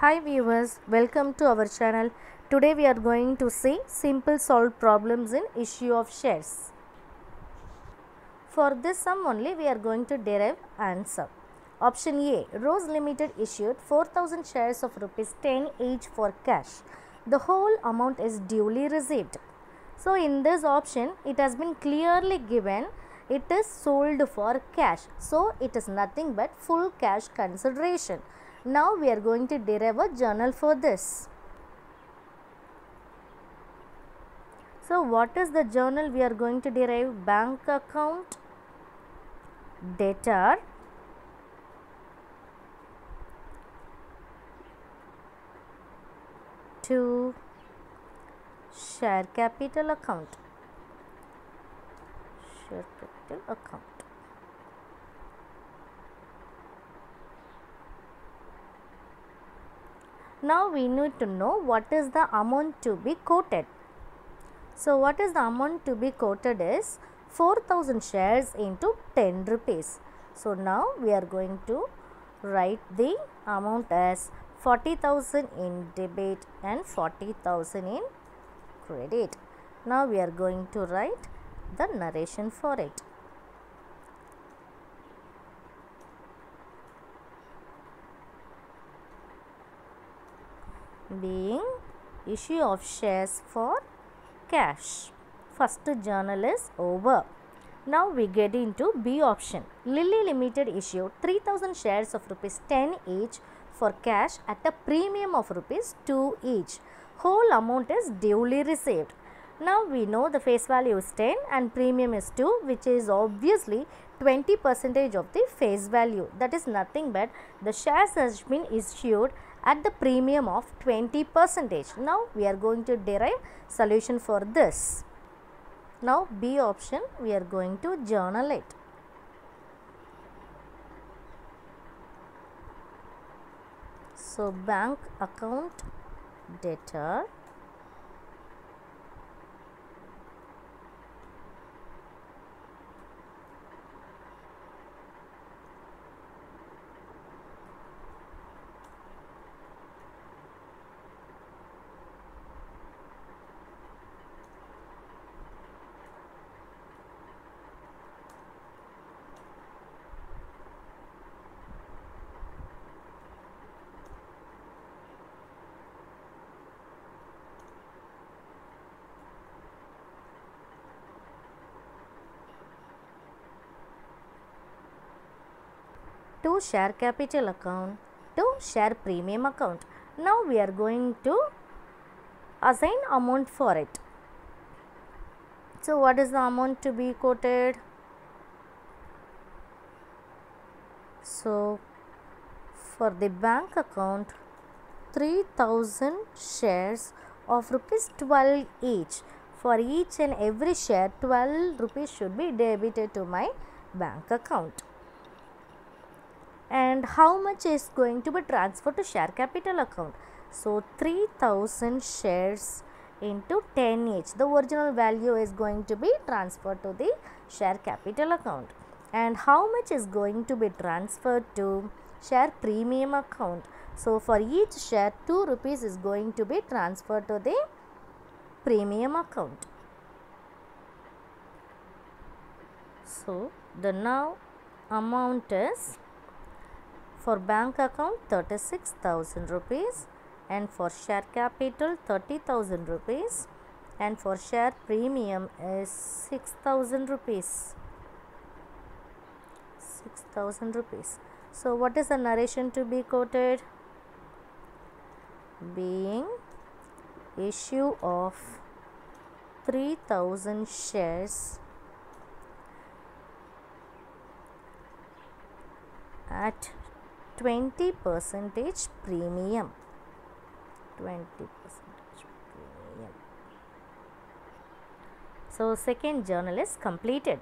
Hi viewers, welcome to our channel. Today we are going to see simple solved problems in issue of shares. For this sum only we are going to derive answer. Option A, Rose Limited issued 4000 shares of rupees 10 each for cash. The whole amount is duly received. So in this option it has been clearly given it is sold for cash. So it is nothing but full cash consideration. Now we are going to derive a journal for this. So what is the journal we are going to derive? Bank account, debtor, to share capital account. Share capital account. Now we need to know what is the amount to be quoted. So what is the amount to be quoted is 4000 shares into 10 rupees. So now we are going to write the amount as 40,000 in debit and 40,000 in credit. Now we are going to write the narration for it. Being issue of shares for cash. First journal is over. Now we get into B option. Lily Limited issued 3000 shares of rupees 10 each for cash at a premium of rupees 2 each. Whole amount is duly received. Now we know the face value is 10 and premium is 2, which is obviously 20% of the face value. That is nothing but the shares has been issued at the premium of 20%. Now we are going to derive solution for this. Now B option we are going to journal it. So bank account, debtor, to share capital account, to share premium account. Now we are going to assign amount for it. So what is the amount to be quoted? So for the bank account, 3000 shares of rupees 12 each. For each and every share 12 rupees should be debited to my bank account. And how much is going to be transferred to share capital account? So 3000 shares into 10 each. The original value is going to be transferred to the share capital account. And how much is going to be transferred to share premium account? So for each share 2 rupees is going to be transferred to the premium account. So the now amount is for bank account 36,000 rupees and for share capital 30,000 rupees and for share premium is 6,000 rupees. 6,000 rupees. So what is the narration to be quoted? Being issue of 3000 shares at 20% premium. 20% premium. So second journal is completed.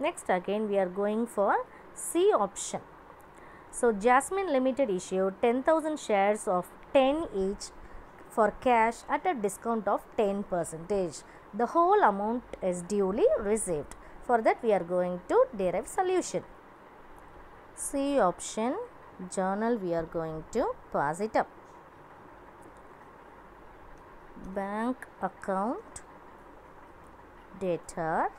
Next again we are going for C option. So Jasmine Limited issued 10,000 shares of 10 each for cash at a discount of 10%. The whole amount is duly received. For that we are going to derive solution. C option journal we are going to pass it up. Bank account debtor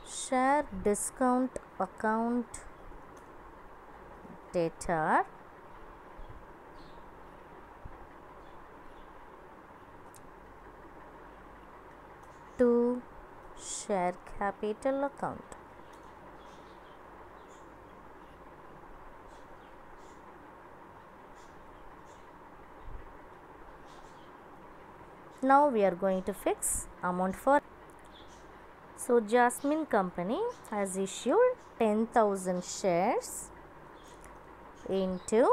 share discount account debtor to share capital account. Now we are going to fix amount for. So Jasmine company has issued 10,000 shares into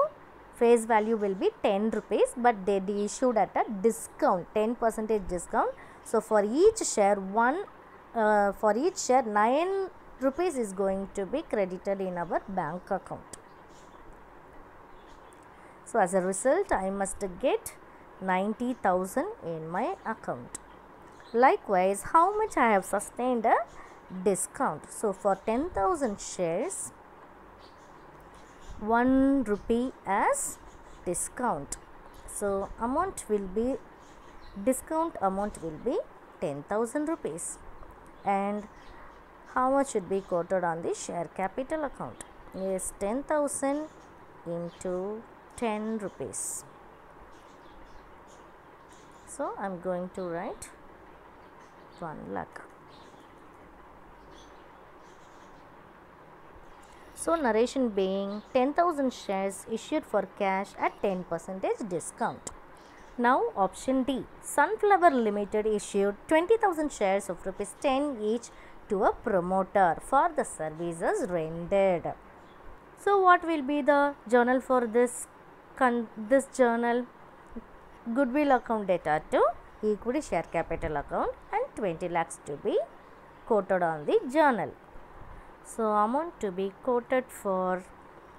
face value will be 10 rupees, but they issued at a discount, 10% discount. So for each share 9 rupees is going to be credited in our bank account. So as a result, I must get 90,000 in my account. Likewise, how much I have sustained a discount? So for 10,000 shares, 1 rupee as discount. So amount will be, discount amount will be 10,000 rupees. And how much should be quoted on the share capital account? Yes, 10,000 into 10 rupees. So I am going to write 1 lakh. So narration being 10,000 shares issued for cash at 10% discount. Now option D, Sunflower Limited issued 20,000 shares of rupees 10 each to a promoter for the services rendered. So what will be the journal for this journal? Goodwill account debtor to equity share capital account and 20 lakhs to be quoted on the journal. So amount to be quoted for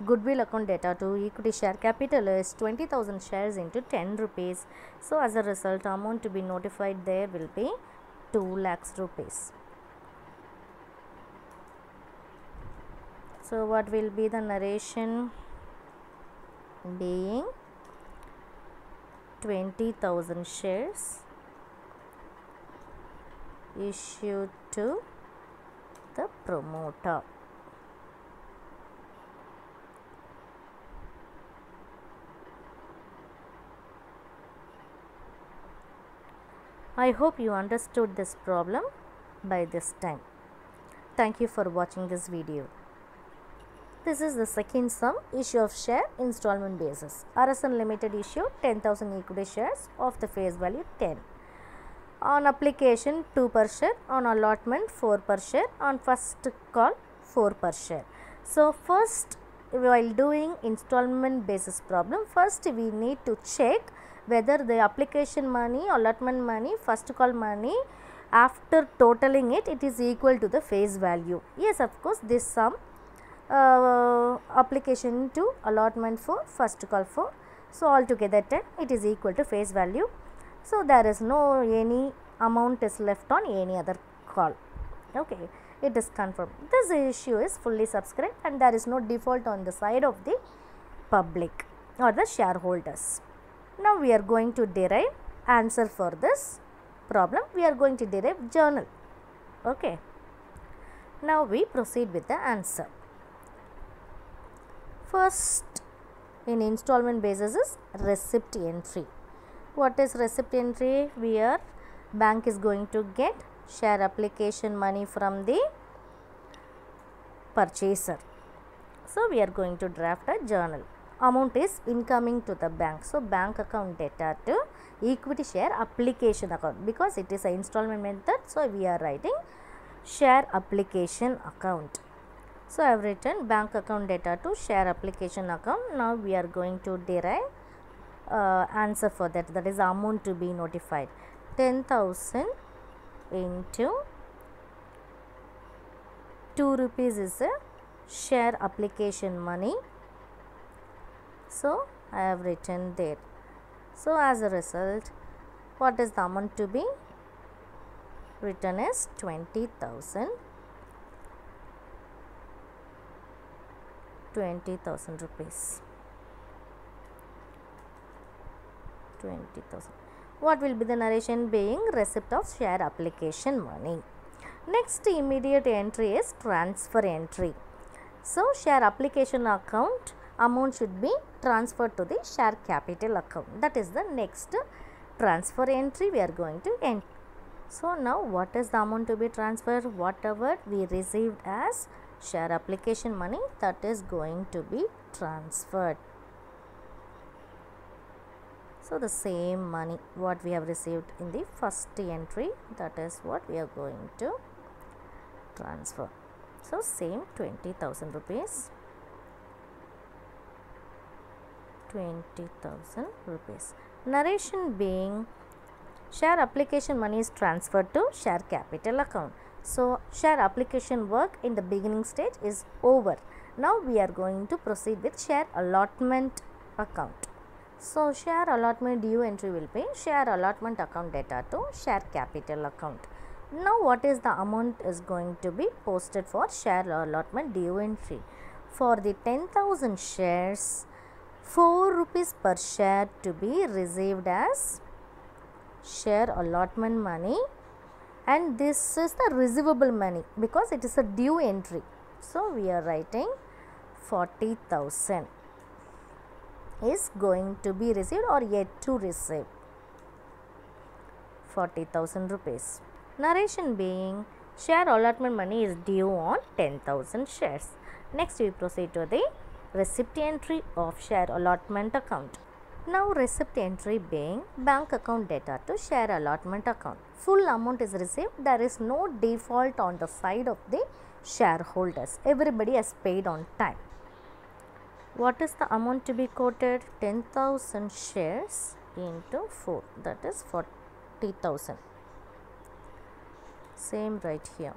goodwill account debtor to equity share capital is 20,000 shares into 10 rupees. So as a result, amount to be notified there will be 2 lakhs rupees. So what will be the narration being 20,000 shares issued to the promoter. I hope you understood this problem by this time. Thank you for watching this video. This is the second sum, issue of share installment basis. RSN Limited issued 10,000 equity shares of the face value 10. On application 2 per share, on allotment 4 per share, on first call 4 per share. So first, while doing installment basis problem, first we need to check whether the application money, allotment money, first call money, after totaling it, it is equal to the face value. Yes, of course, this sum application to allotment for first call for, so altogether 10, it is equal to face value. So there is no any amount is left on any other call. Okay, it is confirmed. This issue is fully subscribed and there is no default on the side of the public or the shareholders. Now we are going to derive answer for this problem. We are going to derive journal. Okay. Now we proceed with the answer. First in installment basis is receipt entry. What is receipt entry? Where bank is going to get share application money from the purchaser. So we are going to draft a journal. Amount is incoming to the bank. So bank account debtor to equity share application account, because it is an installment method. So we are writing share application account. So I have written bank account debtor to share application account. Now we are going to derive answer for that, that is amount to be notified. 10,000 into 2 rupees is a share application money. So I have written there. So as a result, what is the amount to be? written as 20,000. 20,000 rupees. 20,000. What will be the narration? Being receipt of share application money. Next immediate entry is transfer entry. So share application account amount should be transferred to the share capital account. That is the next transfer entry we are going to enter. So now what is the amount to be transferred? Whatever we received as share application money, that is going to be transferred. So the same money what we have received in the first entry, that is what we are going to transfer. So same 20,000 rupees. 20,000 rupees. Narration being share application money is transferred to share capital account. So share application work in the beginning stage is over. Now we are going to proceed with share allotment account. So share allotment due entry will be share allotment account data to share capital account. Now what is the amount is going to be posted for share allotment due entry? For the 10,000 shares, 4 rupees per share to be received as share allotment money, and this is the receivable money because it is a due entry. So we are writing 40,000 is going to be received or yet to receive. 40,000 rupees. Narration being share allotment money is due on 10,000 shares. Next we proceed to the receipt entry of share allotment account. Now receipt entry being bank account data to share allotment account. Full amount is received. There is no default on the side of the shareholders. Everybody has paid on time. What is the amount to be quoted? 10,000 shares into 4, that is 40,000. Same right here.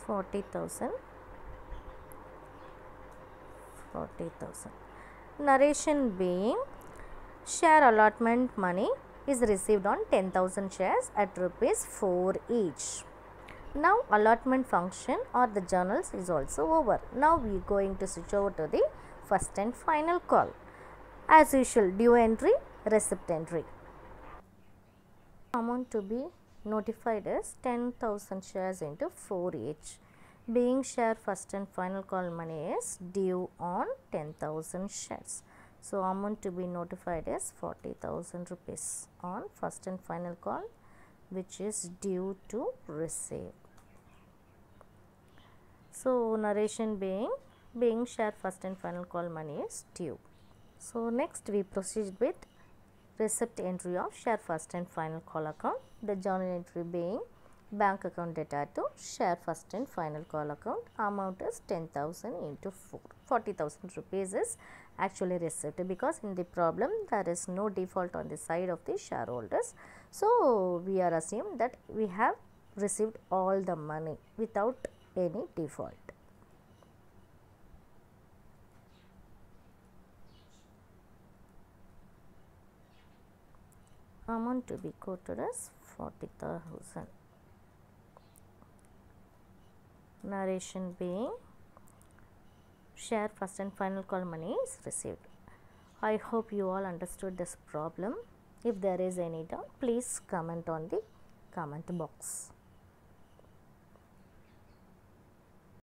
$40,000. Narration being share allotment money is received on 10,000 shares at rupees 4 each. Now allotment function or the journals is also over. Now we are going to switch over to the first and final call. As usual, due entry, receipt entry. Amount to be notified is 10,000 shares into 4 each. Being share first and final call money is due on 10,000 shares. So amount to be notified is 40,000 rupees on first and final call, which is due to receive. So narration being share first and final call money is due. So next we proceed with receipt entry of share first and final call account. The journal entry being bank account data to share first and final call account. Amount is 10,000 into 4. 40,000 rupees is actually received because in the problem there is no default on the side of the shareholders. So we are assumed that we have received all the money without any default. Amount to be quoted as 40,000. Narration being share first and final call money is received. I hope you all understood this problem. If there is any doubt, please comment on the comment box.